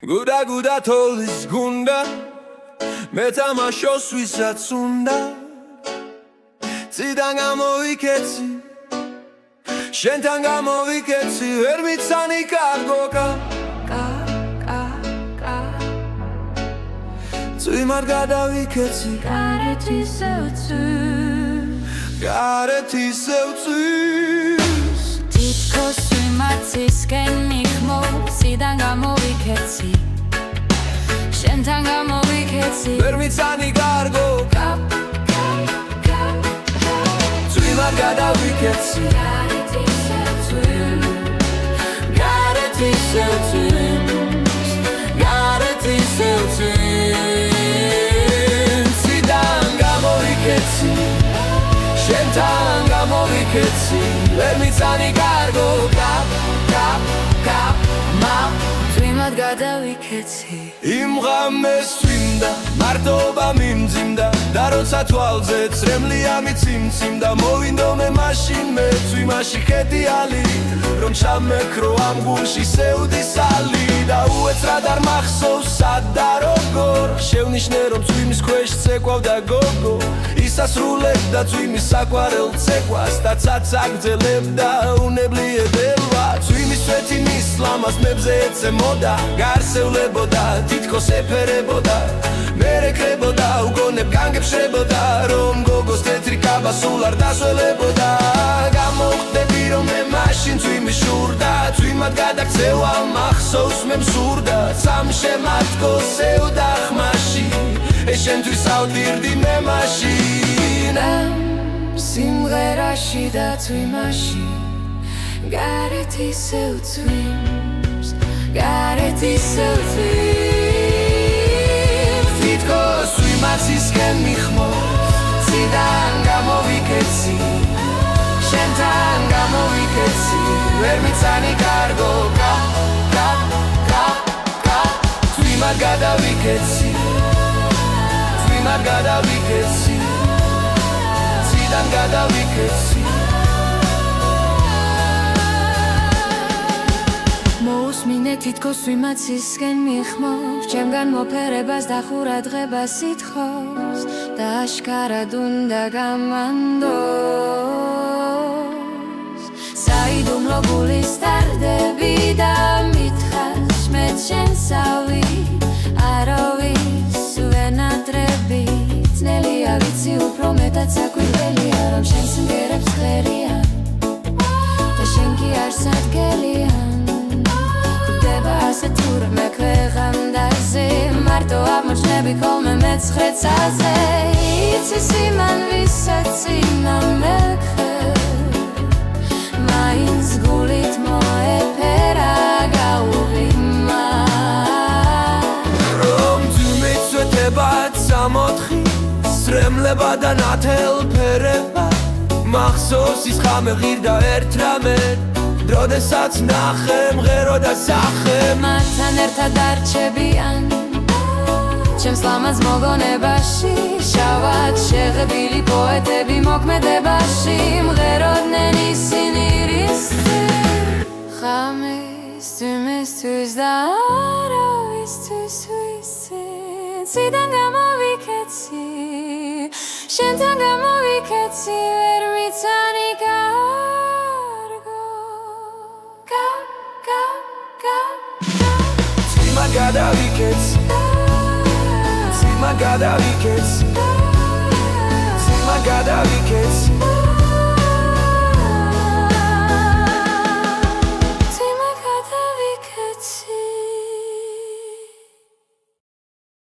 გუდა თოლის გუნდა მეთამაშოს ვისაც უნდა წიდან გამოვიქეცი შენთან გამოვიქეცი ვერ მიცანი კარგო წვიმად გადავიქეცი გარეთ ისევ წვის თითქოს ვიმაცისკენ მიხმოვ წიდან გამოვიქეცი შენთან გამოვიქეცი ვერ მიცანი კარგო წვიმად გადავიქეცი გარეთ ისევ წვის გარეთ ისევ წვის წიდან გამოვიქეცი შენთან გამოვიქეცი ვერ მიცანი კარგო წვიმად გადავიქეცი იმ ღამეს ვიმდა მარტობა მიმძიმდა და როცა თვალზე წრემლია მიციმციმდა მოვინდომე მაშინ მე წვიმაში ხედიალი რომ ჩამეკრო ამ გულში სევდი სალი და უეცრად არ მახსოვს სად და როგორ შევნიშნე რომ წვიმის ქვეშ ცეკვავდა გოგო ისასრულებდა წვიმის საყვარელ ცეკვას და ცაცა გძელებდა უნებლიებელვა წვიმის სვეთი მის ლამაზ მებზე ეცემოდა გარსევლებოდა თითქოს ეფერებოდა მერე კრებოდა უგონებ განგებშრებოდა რომ გოგოს თეთრი კაბა სულ არ დასველებოდა გამოვხდები რომ მე მაშინ წვიმის შურდა წვიმად გადაქცევა მახსოვს მე მსურდა სამშემატკო სევდა ხმაში ეს შენთვის ავდირდი მე მაშინ სიმღერაში და წვიმაში გარეთ ისევ წვიმს გარეთ ისევ წვიმს თითქოს ვიმაცისკენ მიხმოვ წიდან გამოვიქეცი შენთან გამოვიქეცი ვერ მიცანი კარგო წვიმად გადავიქეცი წვიმად გადავიქეცი წიდან გადავიქეცი მოусმინე თითქოს ვიმაცისკენ მიხმოვ ჩემგან მოფერებას და ხურადღებას ითხოვს და აშკარად უნდა გამანდოს საიდუმლო გულის ტარდები და მითხარ შმეთ შენსავი არავის ვენატრები ძნელია ვიცი უფრო მეტად საკვირველია რომ შენს მგერებს ხერია და შენ კი არ სადგელია ასე თურმე ქვეყანდაზე მარტო აღმოჩნები ხოლმე მეცხრეცაზე იცის იმან ვისაც წინამექე მაინც გულით მოეფერა გაუღიმა რომ ძვიმით სვეთებად სამოთხი სრემლება და ნათელფერება მახსოვს ის ხამე ღირდა ერთ რამე როდესაც ნახე მღერო და სახე მათთან ერთად არჩებიან ჩემს ლამაზ მოგონებაში შავად შეღებილი პოეტები მოქმედებაში მღეროდნენ ისინი რისთვი ხამის წვიმისთვის და არავისთვის ვიცი წიდან გამოვიქეცი შენთან გამოვიქეცი ვერ მიცანი წვიმად გადავიქეცი წვიმად გადავიქეცი წვიმად გადავიქეცი